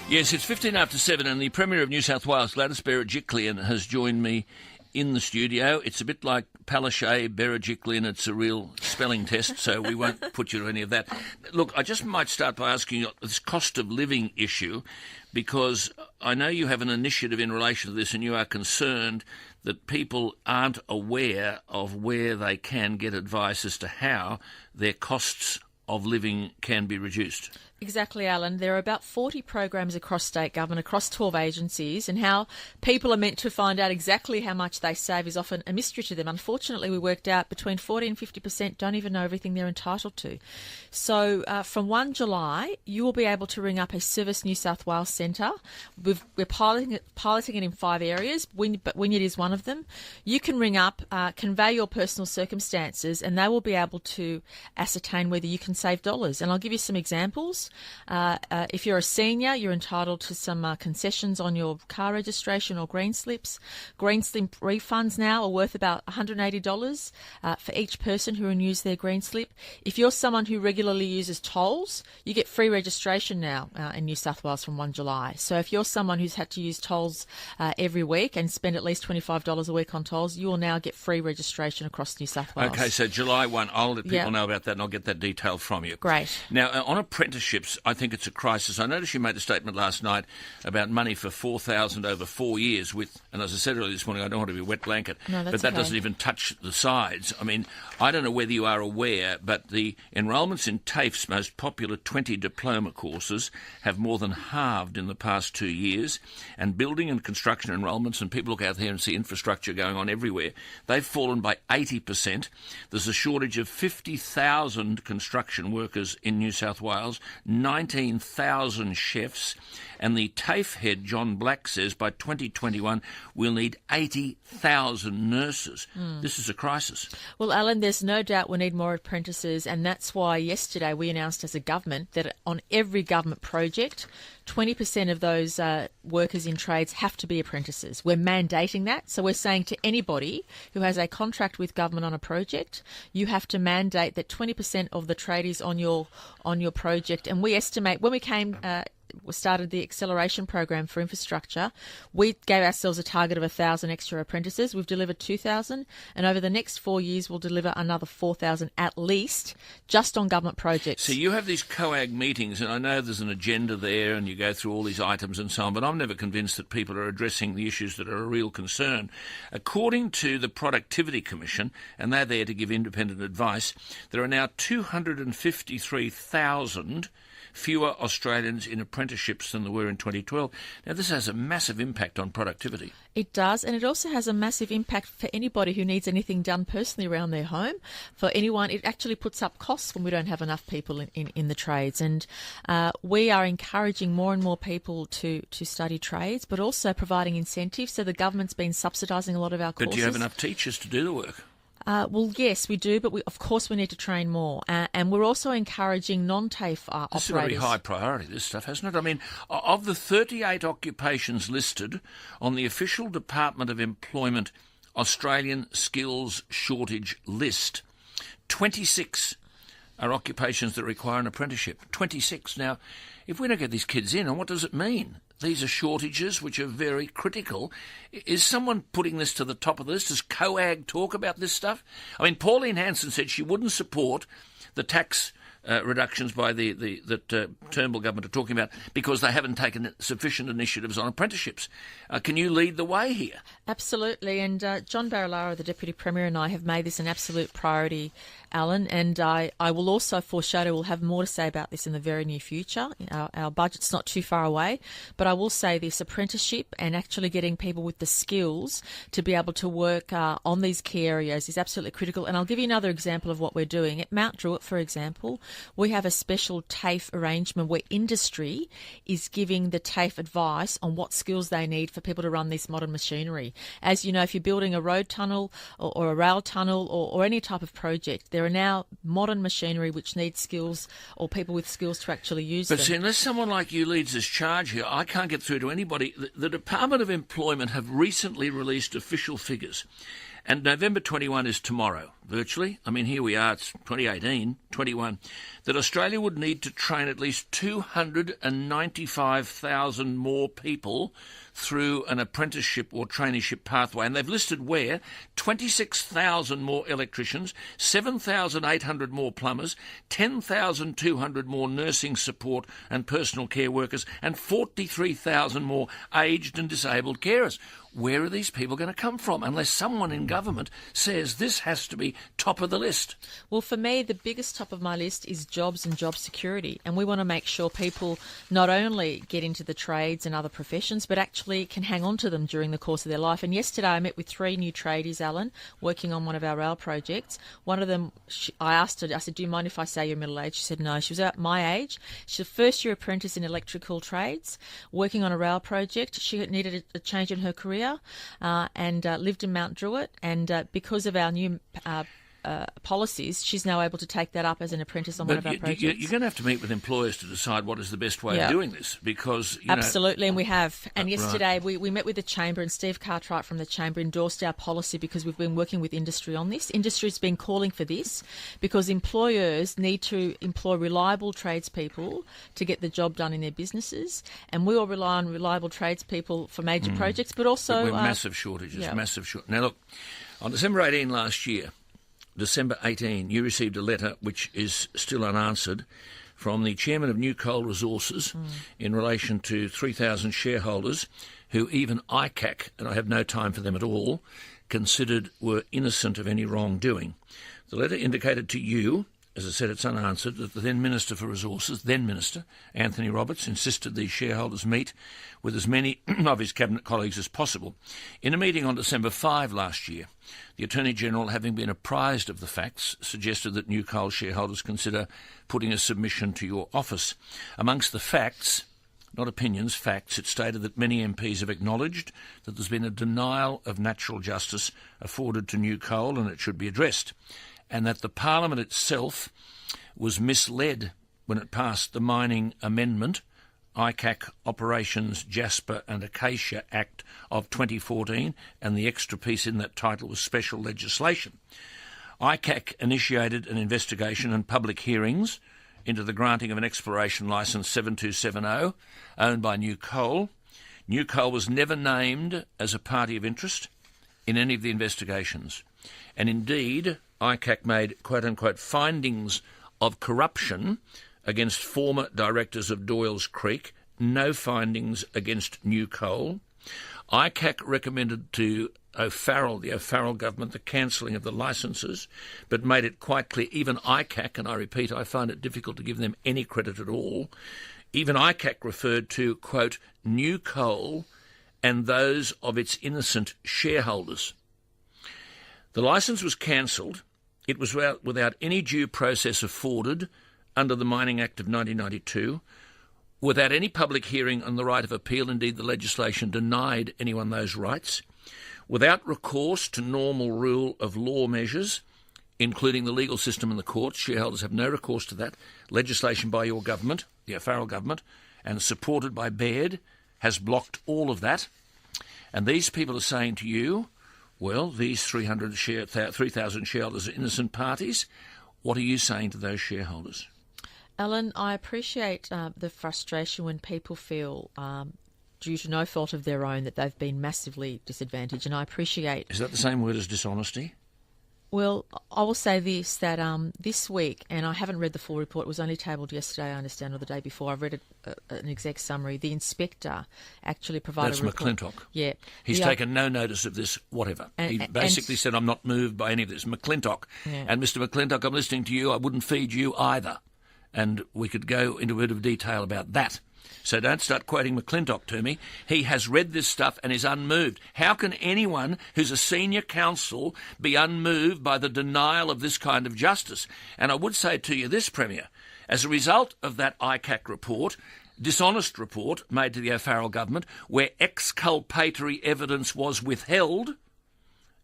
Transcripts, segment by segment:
Yes, it's 15 after 7 and the Premier of New South Wales, Gladys Berejiklian, has joined me in the studio. It's a bit like Palaszczuk, Berejiklian. It's a real spelling test, so we won't put you to any of that. Look, I just might start by asking you this cost of living issue, because I know you have an initiative in relation to this and you are concerned that people aren't aware of where they can get advice as to how their costs of living can be reduced. Exactly, Alan. There are about 40 programs across state government, across 12 agencies, and how people are meant to find out exactly how much they save is often a mystery to them. Unfortunately, we worked out between 40 and 50% don't even know everything they're entitled to. So from 1 July, you will be able to ring up a Service New South Wales centre. We're piloting it in 5 areas, but Wynyard is one of them. You can ring up, convey your personal circumstances, and they will be able to ascertain whether you can save dollars. And I'll give you some examples. If you're a senior, you're entitled to some concessions on your car registration or green slips. Green slip refunds now are worth about $180 for each person who renews their green slip. If you're someone who regularly uses tolls, you get free registration now in New South Wales from 1 July. So if you're someone who's had to use tolls every week and spend at least $25 a week on tolls, you will now get free registration across New South Wales. Okay, so July 1, I'll let people know about that and I'll get that detail from you. Great. Now, on apprenticeships, I think it's a crisis. I noticed you made a statement last night about money for 4,000 over 4 years with, and as I said earlier this morning, I don't want to be a wet blanket, but that doesn't even touch the sides. I mean, I don't know whether you are aware, but the enrolments in TAFE's most popular 20 diploma courses have more than halved in the past 2 years, and building and construction enrolments, and people look out there and see infrastructure going on everywhere, they've fallen by 80%. There's a shortage of 50,000 construction workers in New South Wales, 19,000 chefs, and the TAFE head, John Black, says by 2021 we'll need 80,000 nurses. This is a crisis. Well, Alan, there's no doubt we need more apprentices, and that's why yesterday we announced as a government that on every government project, 20% of those workers in trades have to be apprentices. We're mandating that. So we're saying to anybody who has a contract with government on a project, you have to mandate that 20% of the tradies on your project. And we estimate when we started the acceleration program for infrastructure, we gave ourselves a target of 1,000 extra apprentices. We've delivered 2,000, and over the next 4 years we'll deliver another 4,000 at least just on government projects. So you have these COAG meetings, and I know there's an agenda there and you go through all these items and so on, but I'm never convinced that people are addressing the issues that are a real concern. According to the Productivity Commission, and they're there to give independent advice, there are now 253,000 fewer Australians in apprenticeships than there were in 2012. Now, this has a massive impact on productivity. It does, and it also has a massive impact for anybody who needs anything done personally around their home. For anyone, it actually puts up costs when we don't have enough people in the trades. And we are encouraging more and more people to study trades, but also providing incentives. So the government's been subsidising a lot of our courses. But do you have enough teachers to do the work? Well, yes, we do, but of course we need to train more. And we're also encouraging non-TAFE operators. This is a very high priority, this stuff, hasn't it? I mean, of the 38 occupations listed on the official Department of Employment Australian Skills Shortage list, 26 are occupations that require an apprenticeship. 26. Now, if we don't get these kids in, what does it mean? These are shortages which are very critical. Is someone putting this to the top of the list? Does COAG talk about this stuff? I mean, Pauline Hanson said she wouldn't support the tax reductions by that Turnbull government are talking about because they haven't taken sufficient initiatives on apprenticeships. Can you lead the way here? Absolutely, and John Barilaro, the Deputy Premier, and I have made this an absolute priority, Alan, and I will also foreshadow we'll have more to say about this in the very near future. Our budget's not too far away, but I will say this apprenticeship and actually getting people with the skills to be able to work on these key areas is absolutely critical. And I'll give you another example of what we're doing. At Mount Druitt, for example, we have a special TAFE arrangement where industry is giving the TAFE advice on what skills they need for people to run this modern machinery. As you know, if you're building a road tunnel or a rail tunnel or any type of project, there are now modern machinery which needs skills or people with skills to actually use them. But see, unless someone like you leads this charge here, I can't get through to anybody. The Department of Employment have recently released official figures, And November 21 is tomorrow, virtually. I mean, here we are, it's 2018, 21, that Australia would need to train at least 295,000 more people through an apprenticeship or traineeship pathway. And they've listed where: 26,000 more electricians, 7,800 more plumbers, 10,200 more nursing support and personal care workers, and 43,000 more aged and disabled carers. Where are these people going to come from unless someone in government says this has to be top of the list? Well, for me, the biggest top of my list is jobs and job security. And we want to make sure people not only get into the trades and other professions, but actually can hang on to them during the course of their life. And yesterday I met with 3 new tradies, Alan, working on one of our rail projects. One of them, I asked her, I said, do you mind if I say you're middle aged? She said no. She was about my age. She's a first-year apprentice in electrical trades, working on a rail project. She needed a change in her career. And lived in Mount Druitt, and because of our new policies, she's now able to take that up as an apprentice on one of our projects. You're going to have to meet with employers to decide what is the best way of doing this, because absolutely, and we have. And yesterday we met with the Chamber, and Steve Cartwright from the Chamber endorsed our policy because we've been working with industry on this. Industry's been calling for this because employers need to employ reliable tradespeople to get the job done in their businesses, and we all rely on reliable tradespeople for major projects, but also we're massive shortages. Now look, on December 18 last year, December 18, you received a letter which is still unanswered from the chairman of New Coal Resources in relation to 3,000 shareholders who even ICAC, and I have no time for them at all, considered were innocent of any wrongdoing. The letter indicated to you, as I said, it's unanswered, that the then Minister for Resources, Anthony Roberts, insisted these shareholders meet with as many of his cabinet colleagues as possible. In a meeting on December 5 last year, the Attorney-General, having been apprised of the facts, suggested that New Coal shareholders consider putting a submission to your office. Amongst the facts, not opinions, facts, it stated that many MPs have acknowledged that there's been a denial of natural justice afforded to New Coal and it should be addressed, and that the Parliament itself was misled when it passed the Mining Amendment, ICAC Operations Jasper and Acacia Act of 2014, and the extra piece in that title was special legislation. ICAC initiated an investigation and public hearings into the granting of an exploration licence 7270 owned by New Coal. New Coal was never named as a party of interest in any of the investigations. And indeed, ICAC made quote-unquote findings of corruption against former directors of Doyle's Creek, no findings against New Coal. ICAC recommended to the O'Farrell government, the cancelling of the licences, but made it quite clear, even ICAC, and I repeat, I find it difficult to give them any credit at all, even ICAC referred to, quote, New Coal and those of its innocent shareholders. The licence was cancelled. It was without any due process afforded under the Mining Act of 1992, without any public hearing on the right of appeal. Indeed, the legislation denied anyone those rights, without recourse to normal rule of law measures, including the legal system and the courts. Shareholders have no recourse to that. Legislation by your government, the O'Farrell government, and supported by Baird, has blocked all of that. And these people are saying to you, well, these 3,000 shareholders are innocent parties. What are you saying to those shareholders? Alan, I appreciate the frustration when people feel, due to no fault of their own, that they've been massively disadvantaged, and I appreciate... Is that the same word as dishonesty? Well, I will say this, that this week, and I haven't read the full report, it was only tabled yesterday, I understand, or the day before. I read an exec summary. The inspector actually provided a report. That's McClintock. Yeah. He's taken no notice of this, whatever. He basically said, I'm not moved by any of this. McClintock. Yeah. And Mr. McClintock, I'm listening to you. I wouldn't feed you either. And we could go into a bit of detail about that. So don't start quoting McClintock to me. He has read this stuff and is unmoved. How can anyone who's a senior counsel be unmoved by the denial of this kind of justice? And I would say to you this, Premier, as a result of that ICAC report, dishonest report made to the O'Farrell government, where exculpatory evidence was withheld,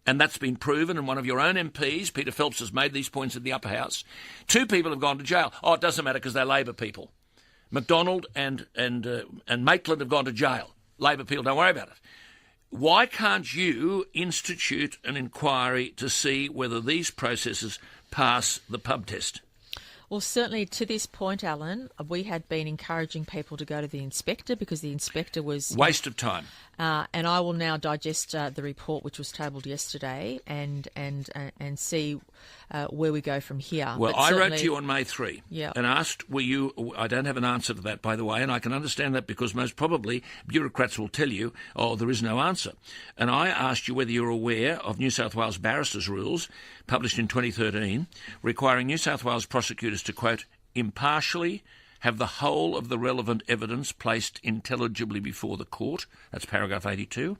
and that's been proven, and one of your own MPs, Peter Phelps, has made these points in the upper house. 2 people have gone to jail. Oh, it doesn't matter because they're Labor people. McDonald and Maitland have gone to jail. Labor people, don't worry about it. Why can't you institute an inquiry to see whether these processes pass the pub test? Well, certainly to this point, Alan, we had been encouraging people to go to the inspector because the inspector was... Waste of time. And I will now digest the report which was tabled yesterday and see where we go from here. Well, I wrote to you on May 3 yeah. and asked, were you... I don't have an answer to that, by the way, and I can understand that because most probably bureaucrats will tell you, oh, there is no answer. And I asked you whether you're aware of New South Wales barristers' rules published in 2013 requiring New South Wales prosecutors to, quote, impartially have the whole of the relevant evidence placed intelligibly before the court, that's paragraph 82,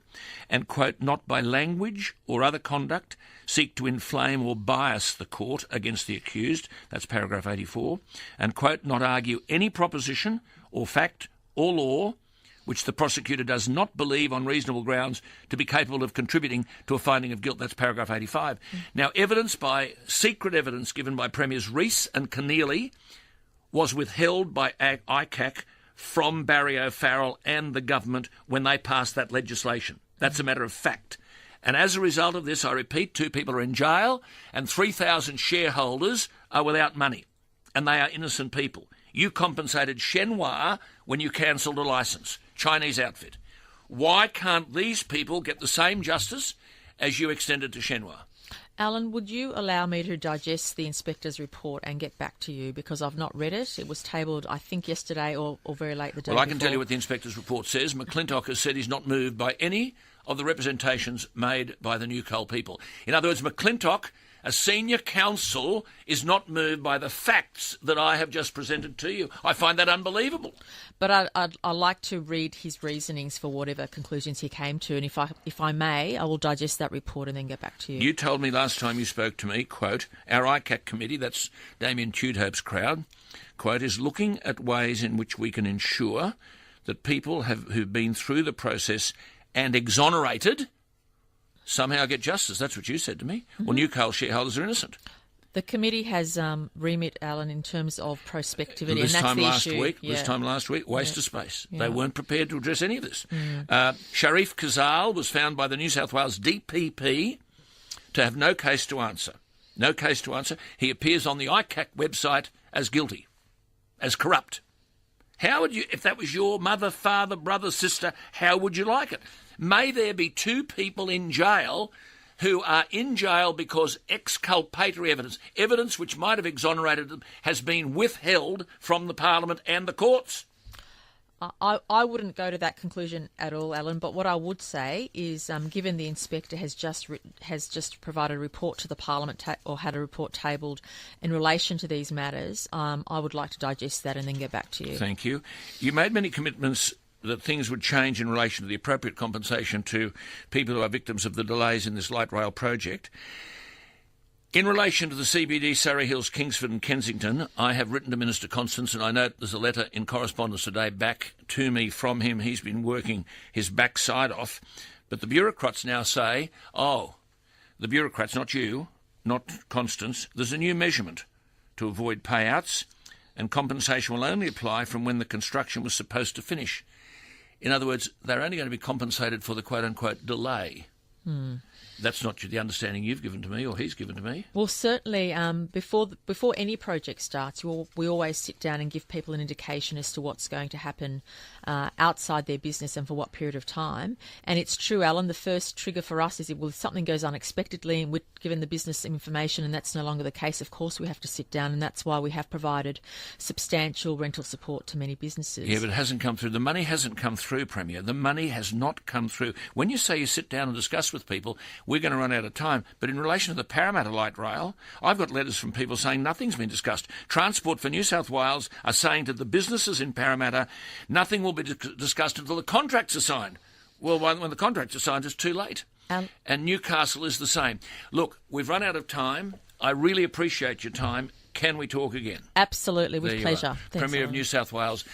and, quote, not by language or other conduct seek to inflame or bias the court against the accused, that's paragraph 84, and, quote, not argue any proposition or fact or law which the prosecutor does not believe on reasonable grounds to be capable of contributing to a finding of guilt. That's paragraph 85. Now, secret evidence given by Premiers Rees and Keneally was withheld by ICAC from Barry O'Farrell and the government when they passed that legislation. That's a matter of fact. And as a result of this, I repeat, 2 people are in jail and 3,000 shareholders are without money. And they are innocent people. You compensated Shenhua when you cancelled a licence, Chinese outfit. Why can't these people get the same justice as you extended to Shenhua? Alan, would you allow me to digest the inspector's report and get back to you because I've not read it? It was tabled, I think, yesterday or very late the day before. Well, I can tell you what the inspector's report says. McClintock has said he's not moved by any of the representations made by the New Coal people. In other words, McClintock, a senior counsel, is not moved by the facts that I have just presented to you. I find that unbelievable. But I'd like to read his reasonings for whatever conclusions he came to, and if I may, I will digest that report and then get back to you. You told me last time you spoke to me, quote, our ICAC committee, that's Damien Tudhope's crowd, quote, is looking at ways in which we can ensure that people who've been through the process and exonerated somehow get justice. That's what you said to me. Mm-hmm. Well, New Coal shareholders are innocent. The committee has remit, Alan, in terms of prospectivity, and that's the issue. This time last week, waste of space. Yeah. They weren't prepared to address any of this. Sharif Khazal was found by the New South Wales DPP to have no case to answer. No case to answer. He appears on the ICAC website as guilty, as corrupt. How would you, if that was your mother, father, brother, sister, how would you like it? May there be 2 people in jail who are in jail because exculpatory evidence which might have exonerated them, has been withheld from the Parliament and the courts. I wouldn't go to that conclusion at all, Alan, but what I would say is, given the inspector has just provided a report to the Parliament or had a report tabled in relation to these matters, I would like to digest that and then get back to you. Thank you. You made many commitments that things would change in relation to the appropriate compensation to people who are victims of the delays in this light rail project. In relation to the CBD, Surrey Hills, Kingsford and Kensington, I have written to Minister Constance, and I note there's a letter in correspondence today back to me from him. He's been working his backside off. But the bureaucrats now say, the bureaucrats, not you, not Constance, there's a new measurement to avoid payouts, and compensation will only apply from when the construction was supposed to finish. In other words, they're only going to be compensated for the quote-unquote delay. That's not the understanding you've given to me or he's given to me. Well, certainly, before any project starts, we always sit down and give people an indication as to what's going to happen outside their business and for what period of time. And it's true, Alan, the first trigger for us is if something goes unexpectedly and we're given the business information and that's no longer the case, of course we have to sit down, and that's why we have provided substantial rental support to many businesses. Yeah, but it hasn't come through. The money hasn't come through, Premier. The money has not come through. When you say you sit down and discuss with people, we're going to run out of time. But in relation to the Parramatta light rail, I've got letters from people saying nothing's been discussed. Transport for New South Wales are saying to the businesses in Parramatta, nothing will be discussed until the contracts are signed. Well, when the contracts are signed, it's too late. And Newcastle is the same. Look, we've run out of time. I really appreciate your time. Can we talk again? Absolutely, with pleasure. Thanks, Premier of New South Wales.